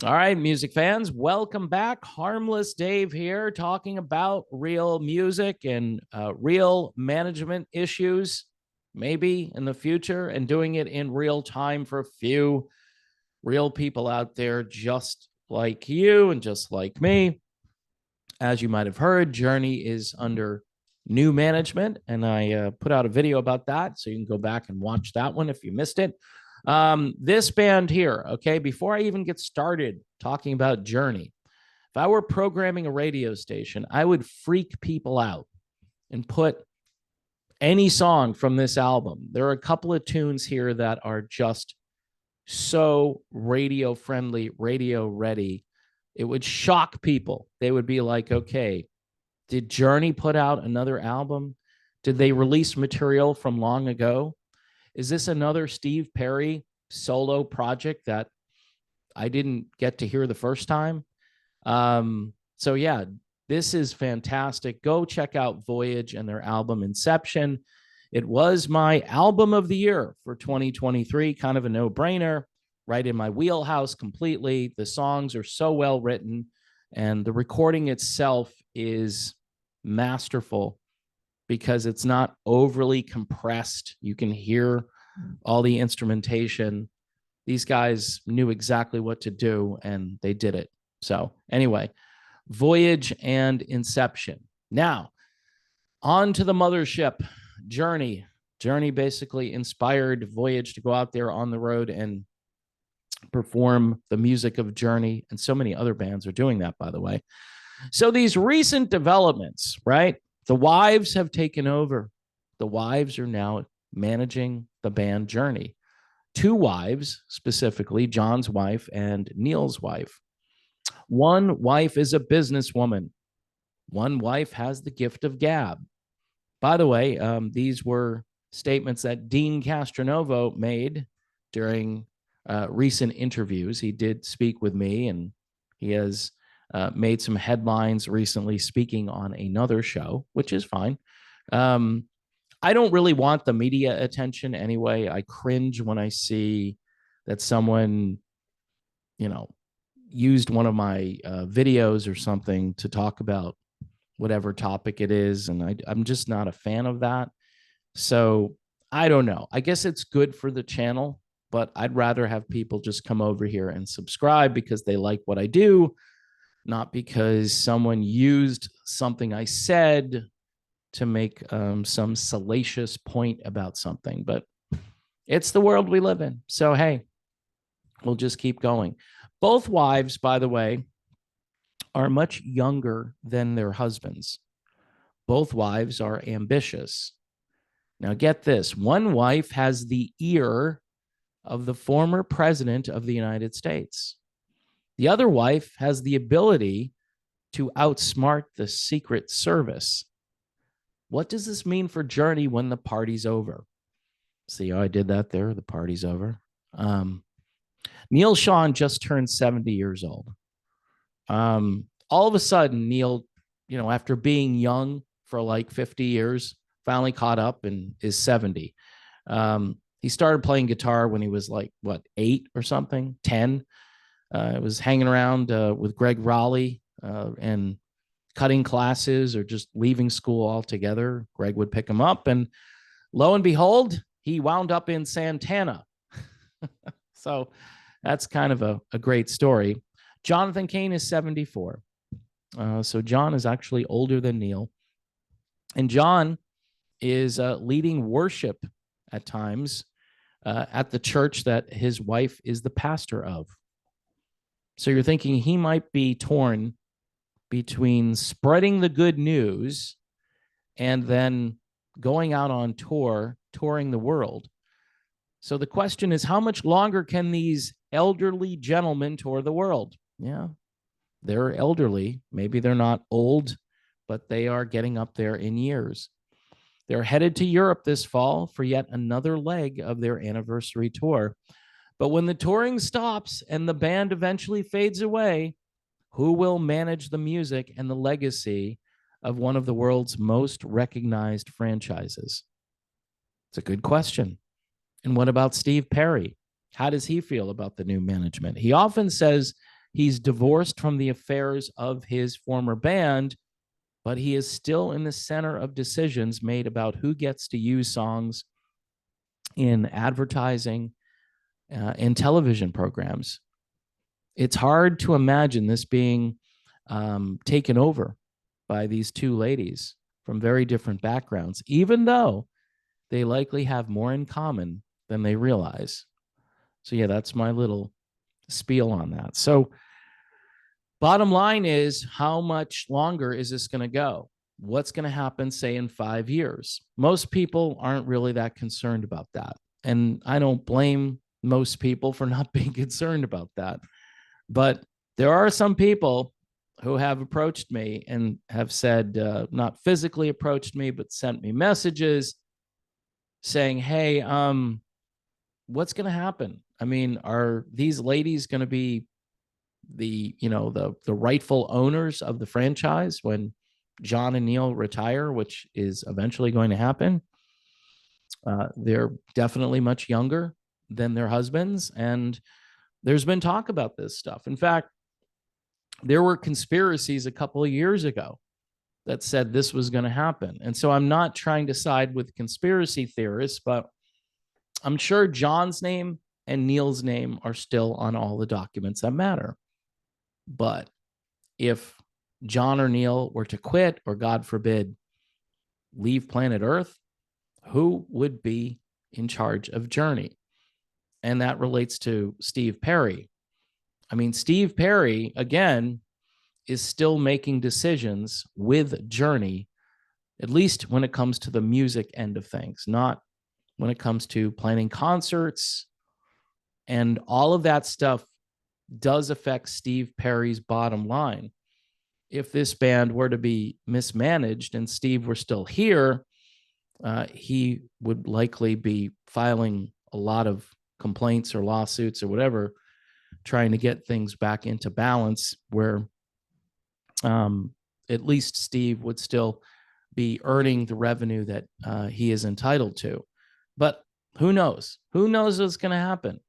All right, music fans, welcome back. Harmless Dave here, talking about real music and real management issues, maybe in the future, and doing it in real time for a few real people out there just like you and just like me. As you might have heard, Journey is under new management, and I put out a video about that, so you can go back and watch that one if you missed it. This band here, okay, before I even get started talking about Journey, if I were programming a radio station, I would freak people out and put any song from this album. There are a couple of tunes here that are just so radio friendly, radio ready. It would shock people. They would be like, okay, did Journey put out another album? Did they release material from long ago? Is this another Steve Perry solo project that I didn't get to hear the first time? So yeah, this is fantastic. Go check out Voyage and their album Inception. It was my album of the year for 2023, kind of a no-brainer, right in my wheelhouse completely. The songs are so well written, and the recording itself is masterful because it's not overly compressed. You can hear all the instrumentation. These guys knew exactly what to do, and they did it. So anyway, Voyage and Inception. Now, on to the mothership, Journey. Journey basically inspired Voyage to go out there on the road and perform the music of Journey, and so many other bands are doing that, by the way. So these recent developments, right? The Wives have taken over. The Wives are now managing the band Journey. Two wives, specifically John's wife and Neil's wife. One wife is a businesswoman. One wife has the gift of gab. By the way, these were statements that Dean Castronovo made during recent interviews. He did speak with me, and he has made some headlines recently speaking on another show, which is fine. I don't really want the media attention anyway. I cringe when I see that someone, used one of my videos or something to talk about whatever topic it is. And I'm just not a fan of that. So I don't know. I guess it's good for the channel, but I'd rather have people just come over here and subscribe because they like what I do, not because someone used something I said to make some salacious point about something. But it's the world we live in. So, hey, we'll just keep going. Both wives, by the way, are much younger than their husbands. Both wives are ambitious. Now, get this. One wife has the ear of the former president of the United States. The other wife has the ability to outsmart the Secret Service. What does this mean for Journey when the party's over? See how I did that there? The party's over. Neil Schon just turned 70 years old. All of a sudden, Neil, after being young for like 50 years, finally caught up and is 70. He started playing guitar when he was like, 8 or something, 10. Was hanging around with Greg Raleigh and cutting classes or just leaving school altogether. Greg would pick him up, and lo and behold, he wound up in Santana. So that's kind of a great story. Jonathan Cain is 74. So John is actually older than Neil. And John is leading worship at times at the church that his wife is the pastor of. So you're thinking he might be torn between spreading the good news and then going out on tour, touring the world. So the question is, how much longer can these elderly gentlemen tour the world? Yeah, they're elderly. Maybe they're not old, but they are getting up there in years. They're headed to Europe this fall for yet another leg of their anniversary tour. But when the touring stops and the band eventually fades away, who will manage the music and the legacy of one of the world's most recognized franchises? It's a good question. And what about Steve Perry? How does he feel about the new management? He often says He's divorced from the affairs of his former band, but he is still in the center of decisions made about who gets to use songs in advertising, in television programs. It's hard to imagine this being taken over by these two ladies from very different backgrounds, even though they likely have more in common than they realize. So yeah, that's my little spiel on that. So bottom line is, how much longer is this going to go? What's going to happen, say, in 5 years? Most people aren't really that concerned about that. And I don't blame most people for not being concerned about that. But there are some people who have approached me and have said, not physically approached me, but sent me messages saying, hey, what's going to happen? I mean, are these ladies going to be the rightful owners of the franchise when John and Neil retire, which is eventually going to happen? They're definitely much younger than their husbands, and there's been talk about this stuff. In fact, there were conspiracies a couple of years ago that said this was going to happen. And so I'm not trying to side with conspiracy theorists, but I'm sure John's name and Neil's name are still on all the documents that matter. But if John or Neil were to quit, or God forbid, leave planet Earth, who would be in charge of Journey? And that relates to Steve Perry. I mean, Steve Perry, again, is still making decisions with Journey, at least when it comes to the music end of things, not when it comes to planning concerts. And all of that stuff does affect Steve Perry's bottom line. If this band were to be mismanaged and Steve were still here, he would likely be filing a lot of complaints or lawsuits or whatever, trying to get things back into balance where at least Steve would still be earning the revenue that he is entitled to. But who knows? Who knows what's going to happen?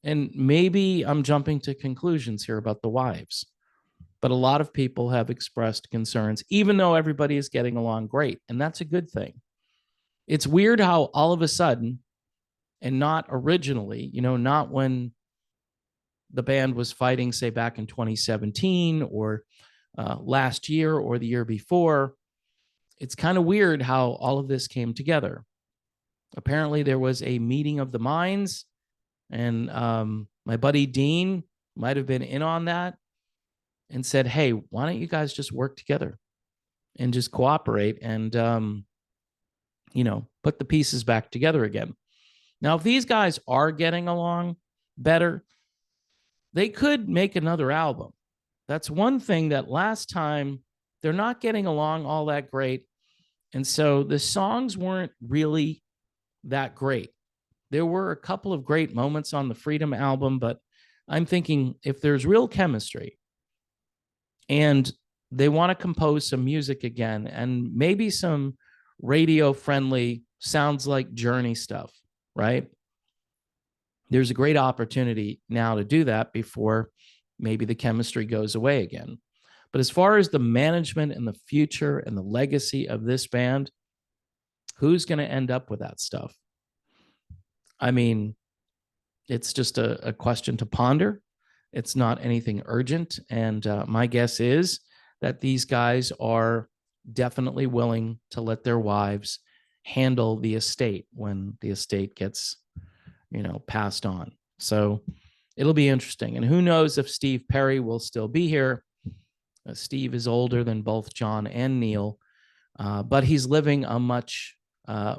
And maybe I'm jumping to conclusions here about the wives, but a lot of people have expressed concerns, even though everybody is getting along great. And that's a good thing. It's weird how all of a sudden, and not originally, not when the band was fighting, say, back in 2017 or last year or the year before, it's kind of weird how all of this came together. Apparently, there was a meeting of the minds, and my buddy Dean might have been in on that and said, hey, why don't you guys just work together and just cooperate and, put the pieces back together again. Now, if these guys are getting along better, they could make another album. That's one thing that last time they're not getting along all that great. And so the songs weren't really that great. There were a couple of great moments on the Freedom album, but I'm thinking if there's real chemistry and they want to compose some music again and maybe some radio friendly, sounds like Journey stuff, right? There's a great opportunity now to do that before maybe the chemistry goes away again. But as far as the management and the future and the legacy of this band, who's going to end up with that stuff? I mean, it's just a question to ponder. It's not anything urgent. And my guess is that these guys are definitely willing to let their wives handle the estate when the estate gets, passed on. So it'll be interesting. And who knows if Steve Perry will still be here. Steve is older than both John and Neil, but he's living a much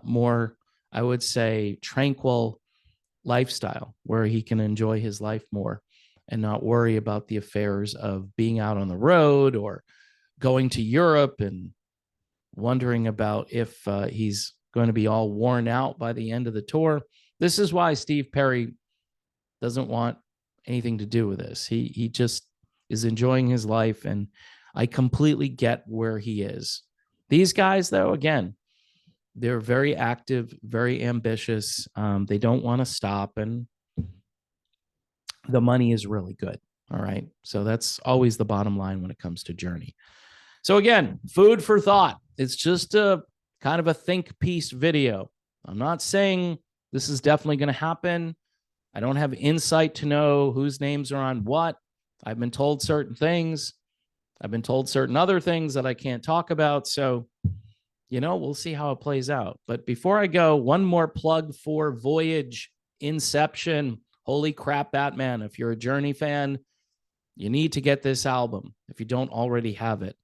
more, I would say, tranquil lifestyle where he can enjoy his life more and not worry about the affairs of being out on the road or going to Europe and wondering about if he's going to be all worn out by the end of the tour. This is why Steve Perry doesn't want anything to do with this. He just is enjoying his life, and I completely get where he is. These guys, though, again, they're very active, very ambitious. They don't want to stop, and the money is really good. All right. So that's always the bottom line when it comes to Journey. So again, food for thought. It's just a kind of a think piece video. I'm not saying this is definitely going to happen. I don't have insight to know whose names are on what. I've been told certain things. I've been told certain other things that I can't talk about. So, we'll see how it plays out. But before I go, one more plug for Voyage Inception. Holy crap, Batman. If you're a Journey fan, you need to get this album if you don't already have it.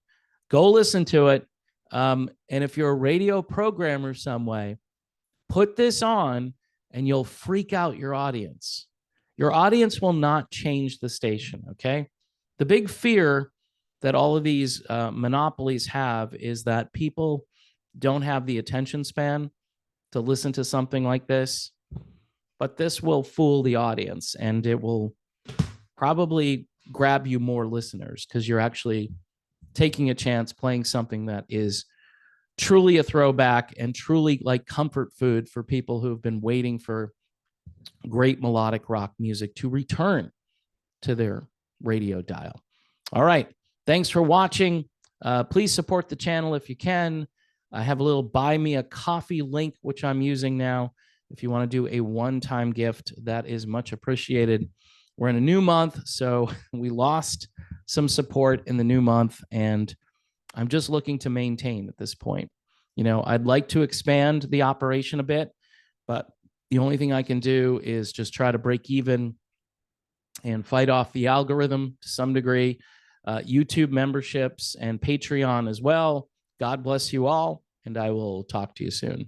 Go listen to it. And if you're a radio programmer some way, put this on and you'll freak out your audience. Your audience will not change the station, okay? The big fear that all of these monopolies have is that people don't have the attention span to listen to something like this. But this will fool the audience, and it will probably grab you more listeners because you're actually taking a chance playing something that is truly a throwback and truly like comfort food for people who have been waiting for great melodic rock music to return to their radio dial. All right. Thanks for watching. Please support the channel if you can. I have a little buy me a coffee link, which I'm using now. If you want to do a one-time gift, that is much appreciated. We're in a new month, so we lost some support in the new month, and I'm just looking to maintain at this point. I'd like to expand the operation a bit, but the only thing I can do is just try to break even and fight off the algorithm to some degree. YouTube memberships and Patreon as well. God bless you all, and I will talk to you soon.